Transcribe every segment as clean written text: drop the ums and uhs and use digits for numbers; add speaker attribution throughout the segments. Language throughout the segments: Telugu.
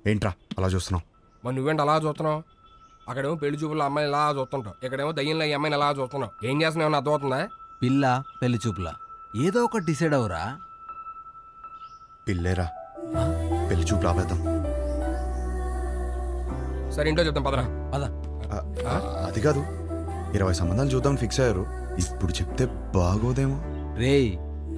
Speaker 1: ఏంట్రా అలా చూస్తున్నావు?
Speaker 2: మరి నువ్వేంటి అలా చూస్తున్నావు? అక్కడేమో పెళ్లి చూపుల అమ్మాయిని ఇలా చూస్తుంటావు, ఇక్కడేమో దయ్యంలో ఈ అమ్మాయిని ఎలా చూస్తున్నావు. ఏం చేస్తున్నావు అర్థమవుతుందా?
Speaker 3: పిల్ల పెళ్లి చూపులా ఏదో ఒకటి డిసైడ్ అవరా.
Speaker 1: పిల్లేరా, పెళ్లి చూపు రావేద్దాం.
Speaker 2: సరే ఇంట్లో చెప్తాం పదరా.
Speaker 3: పద.
Speaker 1: అది కాదు, 20 సంబంధాలు చూద్దామని ఫిక్స్ అయ్యారు. ఇప్పుడు చెప్తే బాగోదేమో.
Speaker 3: రేయ్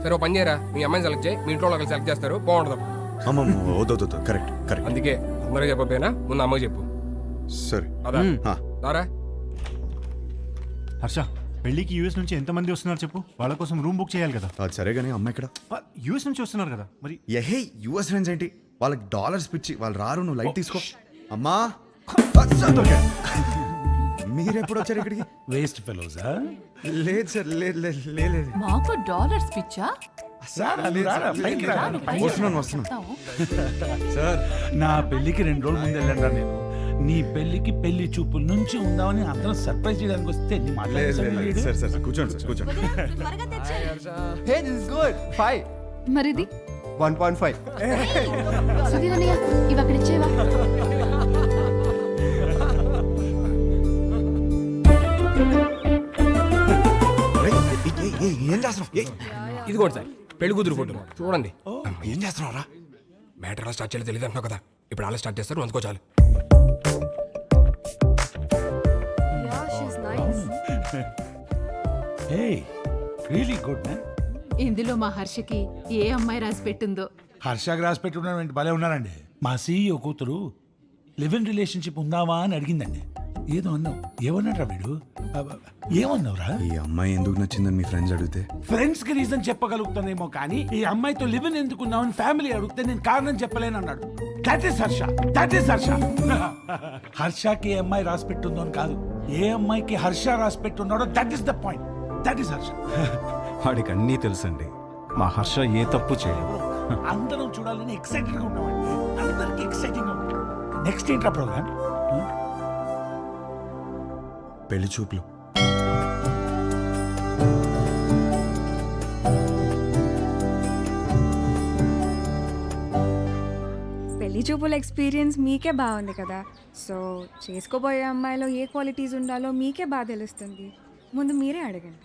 Speaker 2: సరే ఓ పని చేయరా, మీ అమ్మాయిని సెలెక్ట్ చేయి, మీ ఇంట్లో వాళ్ళకి సెలెక్ట్ చేస్తారు, బాగుంటుంది.
Speaker 1: అమ్మమ్మ వద్దు, కరెక్ట్ కరెక్ట్.
Speaker 2: అందుకే అందరూ చెప్పకపోయినా ముందు అమ్మకి చెప్పు.
Speaker 1: సరే
Speaker 2: అదా దారా.
Speaker 4: హర్ష, పెళ్లికి యూఎస్ నుంచి ఎంతమంది వస్తున్నారు చెప్పు, వాళ్ళ కోసం రూమ్ బుక్ చేయాలి కదా.
Speaker 1: అది సరే కానీ అమ్మ ఇక్కడ
Speaker 4: యూఎస్ నుంచి వస్తున్నారు కదా మరి.
Speaker 1: ఎహే యుఎస్ ఫ్రెండ్స్ ఏంటి, వాళ్ళకి డాలర్స్ పిచ్చి, వాళ్ళు రారు, నువ్వు లైట్ తీసుకో. అమ్మా మీరెప్పుడు వచ్చారు ఇక్కడికి?
Speaker 5: వేస్ట్ ఫెలోజా?
Speaker 1: లేదు సార్, లేదు.
Speaker 6: మాకు డాలర్స్ పిచ్చా?
Speaker 1: వస్తున్నాను
Speaker 5: సార్, నా పెళ్లికి 2 రోజులు ముందు వెళ్ళండి నేను. నీ పెళ్లికి పెళ్లి చూపుల నుంచి ఉందామని అందరం సర్ప్రైజ్ చేయడానికి వస్తే నీ మాట్లాడలేదు.
Speaker 1: సార్ కూర్చోండి సార్, కూర్చోండి.
Speaker 7: Hey, this is good. 5.
Speaker 6: మరిది
Speaker 7: 1.5.
Speaker 6: సుధీర్ అన్నయ్య ఇవి అక్కడ ఇచ్చేవా?
Speaker 1: ఏం చేస్తున్నావు?
Speaker 2: ఇది కూడా సార్ పెళ్లి కూతురు ఫోటో చూడండి.
Speaker 1: ఏం చేస్తున్నావురా?
Speaker 2: మ్యాటర్ ఎలా స్టార్ట్ చేయాలో తెలియదు అంటున్నావు కదా, ఇప్పుడు అలా స్టార్ట్ చేస్తారు, అందుకో చాలు.
Speaker 5: Hey, really good man.
Speaker 6: ఇందులో మా హర్షకి ఏ అమ్మాయి రాసి పెట్టిందో.
Speaker 5: హర్షకి రాసి పెట్టుకున్నాడు, భలే ఉన్నారండి. మా సీఈఓ కూతురు లివ్ ఇన్ రిలేషన్షిప్ ఉందావా అని అడిగిందండి. ఏదో అన్నావు, ఏమన్నాడ్రా వీడు? ఏమన్నావురా?
Speaker 1: ఈ అమ్మాయి ఎందుకు నచ్చిందని మీ ఫ్రెండ్స్ అడిగితే
Speaker 5: ఫ్రెండ్స్ కి రీజన్ చెప్పగలుగుతానేమో కానీ ఈ అమ్మాయితో లివ్ ఇన్ ఎందుకున్నావని ఫ్యామిలీ అడిగితే నేను కారణం చెప్పలేను అన్నాడు. That is Harsha, that is Harsha. హర్షకి ఏ అమ్మాయి రాసి పెట్టుందో అని కాదు, ఏ అమ్మాయికి హర్ష రాసి పెట్టున్నాడో that is the point. That is Harsha.
Speaker 4: వాడికి అన్నీ తెలుసండి, మా హర్ష ఏ తప్పు చేయలేదు.
Speaker 5: అందరం చూడాలని ఎక్సైటెడ్ గా ఉన్నామండి, అందరికి ఎక్సైటింగ్ గా ఉంది. నెక్స్ట్ ఏంట్రా ప్రోగ్రామ్?
Speaker 1: పెళ్లి చూపులు.
Speaker 8: పెళ్లి చూపుల ఎక్స్పీరియన్స్ మీకే బాగుంది కదా, సో చేసుకోబోయే అమ్మాయిలో ఏ క్వాలిటీస్ ఉండాలో మీకే బాగా తెలుస్తుంది. ముందు మీరే అడగండి.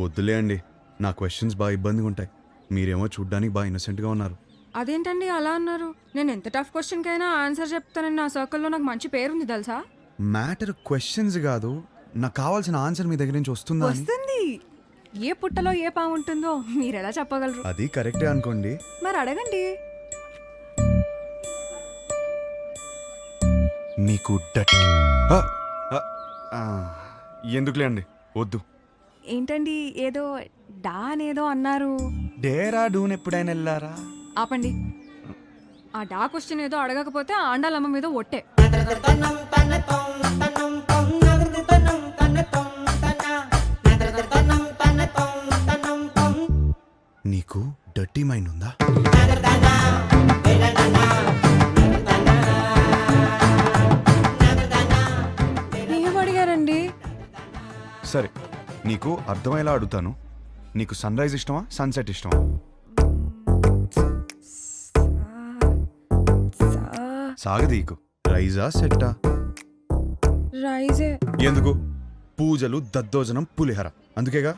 Speaker 1: వద్దులే అండి, నా క్వశ్చన్స్ బాగా ఇబ్బందిగా ఉంటాయి. మీరేమో చూడ్డానికి బాగా ఇన్నోసెంట్గా ఉన్నారు.
Speaker 8: అదేంటండి అలా అన్నారు? నేను ఎంత టఫ్ క్వశ్చన్కైనా ఆన్సర్ చెప్తానని నా సర్కిల్లో నాకు మంచి పేరుంది తెలుసా.
Speaker 1: మ్యాటర్ క్వశ్చన్స్ కాదు, నాకు కావాల్సిన ఆన్సర్ మీ దగ్గర నుంచి వస్తుందా అని.
Speaker 8: వస్తుంది. ఏ పుట్టలో ఏ పాము ఉంటుందో మీరు ఎలా చెప్పగలరు?
Speaker 1: అది కరెక్టే అనుకోండి.
Speaker 8: మరి అడగండి.
Speaker 1: మీకు ఎందుకులే అండి, వద్దు.
Speaker 8: ఏంటండి ఏదో డా అనేదో అన్నారు?
Speaker 1: డేరా డూన్ ఎప్పుడైనా వెళ్ళారా?
Speaker 8: ఆపండి. ఆ డా క్వశ్చన్ ఏదో అడగకపోతే ఆండాలమ్మ మీద ఒట్టే.
Speaker 1: నీకు డర్టీ మైండ్ ఉందా?
Speaker 8: ఏం అడిగారండి?
Speaker 1: సరే, నీకు అర్థమయ్యేలా అడుగుతాను. నీకు సన్ రైజ్ ఇష్టమా, సన్సెట్ ఇష్టమా? సాగదీకు. రైజా సెట్టా?
Speaker 8: రైజే.
Speaker 1: ఎందుకు? పూజలు, దద్దోజనం, పులిహర, అందుకేగా.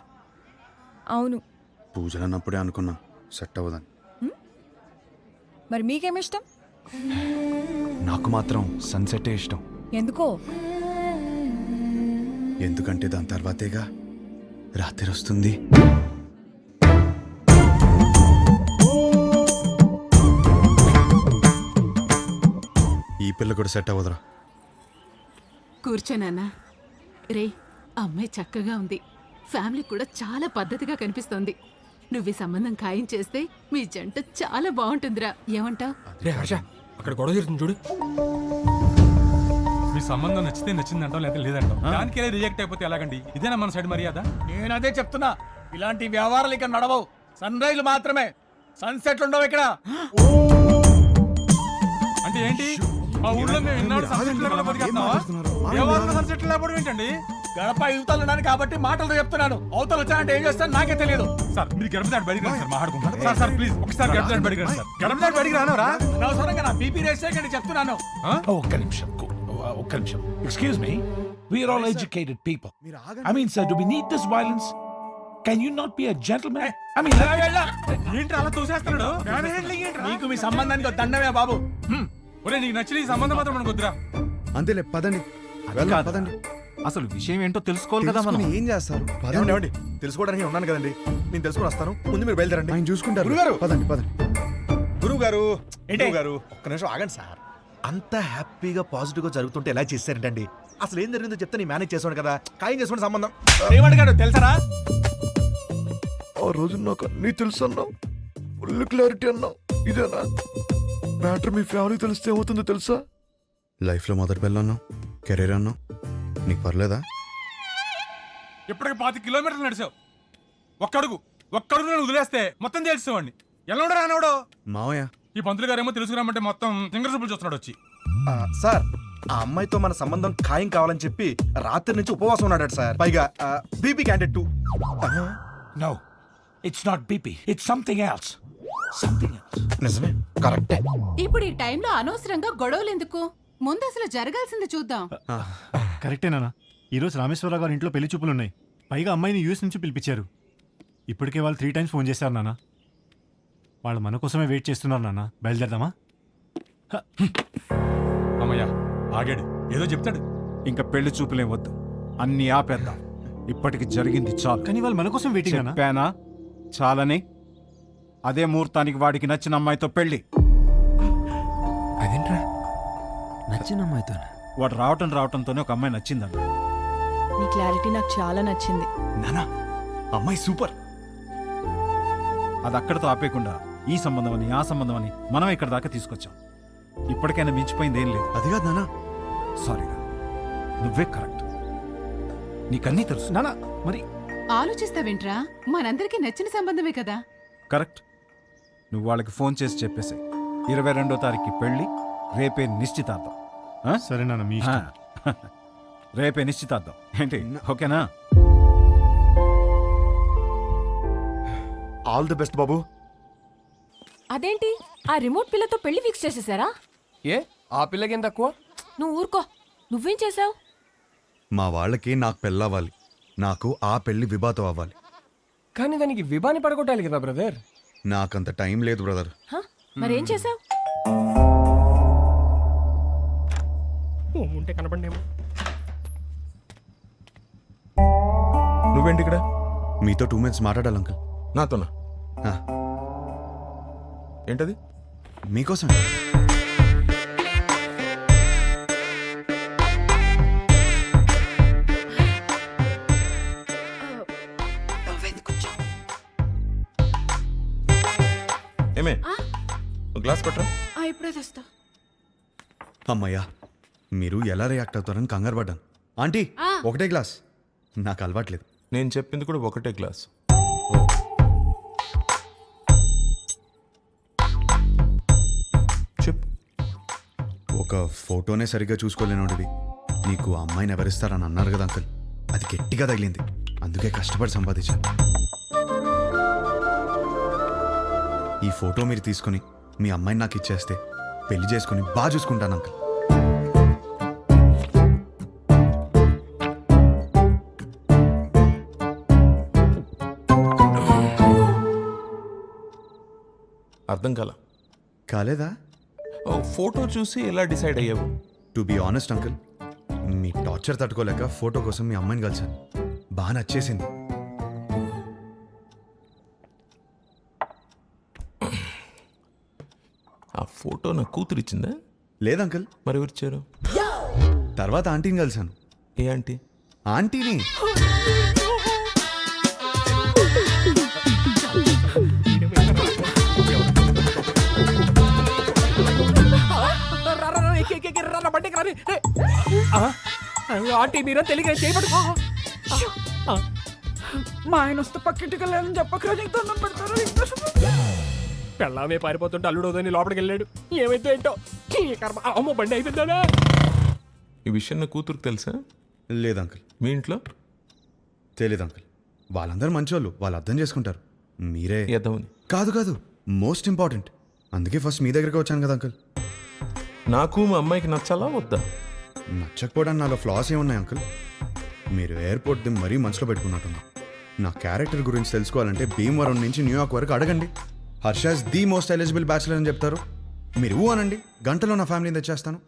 Speaker 8: అవును.
Speaker 1: పూజలు అన్నప్పుడే అనుకున్నా సెట్ అవ్వదని.
Speaker 8: మరి మీకేమిష్టం?
Speaker 1: నాకు మాత్రం సన్సెట్టే ఇష్టం.
Speaker 8: ఎందుకో?
Speaker 1: ఎందుకంటే దాని తర్వాతేగా రాత్రి వస్తుంది. ఈ పిల్ల కూడా సెట్ అవ్వదురా.
Speaker 6: కూర్చోనన్నా. రే, అమ్మాయి చక్కగా ఉంది, ఫ్యామిలీ కూడా చాలా పద్ధతిగా కనిపిస్తోంది. నువ్వు ఈ సంబంధం ఖాయం చేస్తే మీ జంట చాలా బాగుంటుందిరా. ఏమంటావ్?
Speaker 2: రే హర్ష, అక్కడ గొడవ జరుగుతుంది చూడు.
Speaker 9: మీ సంబంధం నచ్చితే నచ్చిందంటాం, లేదా లేదంటాం. దానికే రిజెక్ట్ అయిపోతే ఎలాగండి? ఇదేనా మన సైడ్ మర్యాద?
Speaker 7: నేను అదే చెప్తున్నా, ఇలాంటి వ్యవహారాలు ఇక్కడ నడవవు. సన్ రైజ్ మాత్రమే, సన్సెట్లు ఉండవు ఇక్కడ.
Speaker 9: అంటే ఏంటి? మా ఊళ్ళో మేము ఎన్నాడు సన్సెట్ లేకుండా బతికేస్తున్నావా? సన్సెట్ లేకపోవడం ఏంటండి?
Speaker 7: గడప యువతలు ఉన్నాను కాబట్టి మాటలు చెప్తున్నాను. అవతల వచ్చానంటే ఏం చేస్తాను నాకే తెలియదు.
Speaker 9: సార్ మీరు గడప దాటి బయటికి రండి సార్ మాట్లాడుకుంటాం. సార్ సార్ ప్లీజ్ ఒకసారి గడప దాటి బయటికి రండి సార్. గడప దాటి బయటికి రానవరా?
Speaker 7: అనవసరంగా నా బీపీ రేస్ చేయకండి చెప్తున్నాను.
Speaker 5: ఒక్క నిమిషం excuse me, we're all educated people. I mean sir, do we need this violence? Can you not be a gentleman? I mean
Speaker 9: ఏంటి అలా తోసేస్తున్నాడు?
Speaker 7: నీకు మీ సంబంధానికి ఒక దండమే బాబు.
Speaker 9: ఒరే నీకు నచ్చిన ఈ సంబంధం మాత్రం మనకు వద్దురా.
Speaker 1: అంతేలే పదండి వెళ్దాం, పదండి.
Speaker 4: అసలు విషయం ఏంటో తెలుసుకోవాలి కదా మనం.
Speaker 1: తెలుసుకుని ఏం చేస్తారు?
Speaker 10: ఏమండి, ఏమండి? తెలుసుకోవడానికి ఉన్నాను కదండి, నేను తెలుసుకుని వస్తాను. ముందు మీరు బయలుదేరండి.
Speaker 1: ఆయన చూసుకుంటారు.
Speaker 10: గురుగారు!
Speaker 1: పదండి పదండి.
Speaker 10: గురువు గారు,
Speaker 7: ఏంటి?
Speaker 10: గురువు గారు, ఒక్క నిమిషం ఆగండి సార్. అంత హ్యాపీగా పాజిటివ్ గా జరుగుతుంటే ఎలా చేశారంటండి? అసలు ఏం జరిగిందో చెప్తే నేను మేనేజ్ చేసాను కదా. ఖాయం చేసుకోండి సంబంధం.
Speaker 7: ఏమడిగాడు తెలుసరా?
Speaker 10: ఆ రోజు నాకు అన్నీ తెలుసు అన్నావు, ఫుల్ క్లారిటీ అన్నావు. ఇదేనా మ్యాటర్? మీ ఫ్యామిలీ తెలిస్తే ఏమవుతుందో తెలుసా?
Speaker 1: లైఫ్లో మొదటి పిల్ల అన్నావు, కెరీర్ అన్నావు, నీకు పర్లేదా?
Speaker 9: ఇప్పటికి 5 కిలోమీటర్లు నడిచావు. ఒక్కడుగు నేను వదిలేస్తే మొత్తం తెలిసేవాడిని. ఎలా ఉండరా అన్నాడు
Speaker 1: మావయ్య.
Speaker 9: ఈ పంతులు గారేమో తెలుసుకురామంటే మొత్తం ఫింగర్ చూపులు చూస్తున్నాడు వచ్చి.
Speaker 10: సార్, ఆ అమ్మాయితో మన సంబంధం ఖాయం కావాలని చెప్పి రాత్రి నుంచి ఉపవాసం ఉన్నాడు సార్. పైగా BP candidate 2.
Speaker 5: No, it's not BP, it's something else. Something else.
Speaker 10: నిజమే, కరెక్టే.
Speaker 6: ఇప్పుడు ఈ టైంలో అనవసరంగా గొడవలు ఎందుకు? ముందు అసలు జరగాల్సింది చూద్దాం.
Speaker 4: కరెక్టేనా? ఈరోజు రామేశ్వరరావు గారి ఇంట్లో పెళ్లి చూపులు ఉన్నాయి. పైగా అమ్మాయిని యూఎస్ నుంచి పిలిపించారు. ఇప్పటికే వాళ్ళు 3 times ఫోన్ చేశారు నాన్న. వాళ్ళు మన కోసమే వెయిట్ చేస్తున్నారు నాన్న. బయలుదేరదామా?
Speaker 9: అమ్మయ్యా ఆగాడు, ఏదో చెప్తాడు.
Speaker 4: ఇంకా పెళ్లి చూపులేం వద్దు, అన్ని ఆపేద్దాం. ఇప్పటికి జరిగింది చాలు. కానీ వాళ్ళు మన కోసం వెయిటింగ్ చెప్పానా? చాలని. అదే ముహూర్తానికి వాడికి నచ్చిన అమ్మాయితో పెళ్లి.
Speaker 3: అదేంట్రా నచ్చిన అమ్మాయితో?
Speaker 4: వాడు రావటంతోనే ఒక అమ్మాయి నచ్చిందన్న.
Speaker 8: నీ క్లారిటీ నాకు చాలా నచ్చింది.
Speaker 4: నానా, అమ్మాయి సూపర్. అది అక్కడితో ఆపేయకుండా ఈ సంబంధం అని ఆ సంబంధం అని మనం ఇక్కడ దాకా తీసుకొచ్చాం. ఇప్పటికైనా మించిపోయింది ఏం లేదు.
Speaker 1: అది కాదు నాన్న.
Speaker 4: సారీరా, నువ్వే కరెక్ట్. నీకన్నీ తెలుసు నానా. మరి
Speaker 6: ఆలోచిస్తావేంట్రా? మనందరికీ నచ్చిన సంబంధమే కదా.
Speaker 4: కరెక్ట్. నువ్వు వాళ్ళకి ఫోన్ చేసి చెప్పేసి 22వ తారీఖుకి పెళ్లి, రేపే నిశ్చితార్థం. సరే నాన్న, మీ ఇష్టం. రేపే నిశ్చితార్థం. ఏంటి, ఓకేనా?
Speaker 10: ఆల్ ది బెస్ట్ బాబు.
Speaker 8: అదేంటి ఆ రిమోట్ పిల్లతో పెళ్లి ఫిక్స్ చేసేసారా?
Speaker 2: ఏ ఆ పిల్లకేం తక్కువ?
Speaker 8: నువ్వు ఊరుకో. నువ్వేం చేసావు?
Speaker 1: మా వాళ్ళకి నాకు పెళ్ళవ్వాలి, నాకు ఆ పెళ్లి విభాతం అవ్వాలి.
Speaker 2: కానీ దానికి విభాని పడగొట్టాలి కదా బ్రదర్.
Speaker 1: నాకంత టైం లేదు బ్రదర్.
Speaker 8: మరేం చేసావు?
Speaker 2: ఉంటే కనపడేమో.
Speaker 10: నువ్వేంటి ఇక్కడ?
Speaker 1: మీతో 2 minutes మాట్లాడాలి అంకుల్.
Speaker 10: నాతోనా?
Speaker 1: ఆ,
Speaker 10: ఏంటది?
Speaker 1: మీకోసం.
Speaker 10: ఏమే, గ్లాస్ పట్టరా.
Speaker 8: ఇప్పుడే తెస్తా.
Speaker 1: అమ్మయ్యా, మీరు ఎలా రియాక్ట్ అవుతారని కంగారు పడ్డాను. ఆంటీ, ఒకటే గ్లాస్. నాకు అలవాట్లేదు.
Speaker 10: నేను చెప్పింది కూడా ఒకటే గ్లాస్. చెప్పు.
Speaker 1: ఒక ఫోటోనే సరిగ్గా చూసుకోలేనోడివి నీకు అమ్మాయిని ఎవరిస్తారని అన్నారు కదా అంకుల్. అది గట్టిగా తగిలింది, అందుకే కష్టపడి సంపాదించాను. ఈ ఫోటో మీరు తీసుకుని మీ అమ్మాయిని నాకు ఇచ్చేస్తే పెళ్లి చేసుకుని బాగా చూసుకుంటాను అంకుల్.
Speaker 10: అర్థం
Speaker 1: కాలేదా?
Speaker 10: ఫోటో చూసి ఎలా డిసైడ్ అయ్యావు?
Speaker 1: టు బీ ఆనెస్ట్ అంకుల్, మీ టార్చర్ తట్టుకోలేక ఫోటో కోసం మీ అమ్మాయిని కలిసాను. బాగా నచ్చేసింది.
Speaker 10: ఆ ఫోటో నా కూతురు ఇచ్చిందా?
Speaker 1: లేదు అంకుల్.
Speaker 10: మరి ఎవరిచ్చారు?
Speaker 1: తర్వాత ఆంటీని కలిసాను.
Speaker 10: ఏ ఆంటీ?
Speaker 1: ఆంటీని.
Speaker 2: ఆంటీ మీరా తెలియక చేయబడు.
Speaker 7: మా ఆయన వస్తే పక్కింటికి వెళ్ళాలని చెప్పకరా, నీకు దండం పెడతారు.
Speaker 2: పెళ్ళామే పారిపోతుంటే అల్లుడోదని లోపలికి వెళ్ళాడు. ఏమైతే ఏంటో. ఈ కర్మ. అమ్మో బండి అయిపోయిందా?
Speaker 10: ఈ విషయం నా కూతురుకు తెలుసా?
Speaker 1: లేదు అంకుల్.
Speaker 10: మీ ఇంట్లో
Speaker 1: తెలీదు అంకుల్. వాళ్ళందరూ మంచోళ్ళు, వాళ్ళు అర్థం చేసుకుంటారు. మీరే
Speaker 10: ఎదవని.
Speaker 1: కాదు కాదు, మోస్ట్ ఇంపార్టెంట్. అందుకే ఫస్ట్ మీ దగ్గరికి వచ్చాను కదా అంకుల్.
Speaker 10: నాకు మా అమ్మాయికి నచ్చాలా వద్దా?
Speaker 1: నచ్చకపోవడానికి నాలో ఫ్లాస్ ఏమున్నాయి అంకుల్? మీరు ఎయిర్పోర్ట్ ది మరీ మనసులో పెట్టుకున్నట్టున్నా. నా క్యారెక్టర్ గురించి తెలుసుకోవాలంటే భీమవరం నుంచి న్యూయార్క్ వరకు అడగండి. Harsha's the most eligible bachelor అని చెప్తారు. మీరు ఊ అనండి, గంటలో నా ఫ్యామిలీని తెచ్చేస్తాను.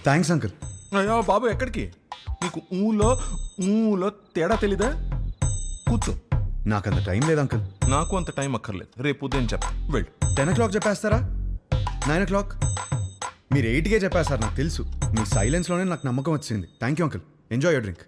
Speaker 1: Thanks uncle.
Speaker 10: అయ్యో బాబు, ఎక్కడికి? నీకు ఊలో తేడా తెలీదా? కూర్చో.
Speaker 1: నాకు అంత టైం లేదు అంకుల్.
Speaker 10: నాకు అంత టైం అక్కర్లేదు, రేపు ఉదయం చెప్ప. వెళ్ళు.
Speaker 1: 10 o'clock చెప్పేస్తారా? 9 o'clock? మీరు 8కే చెప్పేస్తారు, నాకు తెలుసు. మీ సైలెన్స్లోనే నాకు నమ్మకం వచ్చింది. Thank you uncle. Enjoy your drink.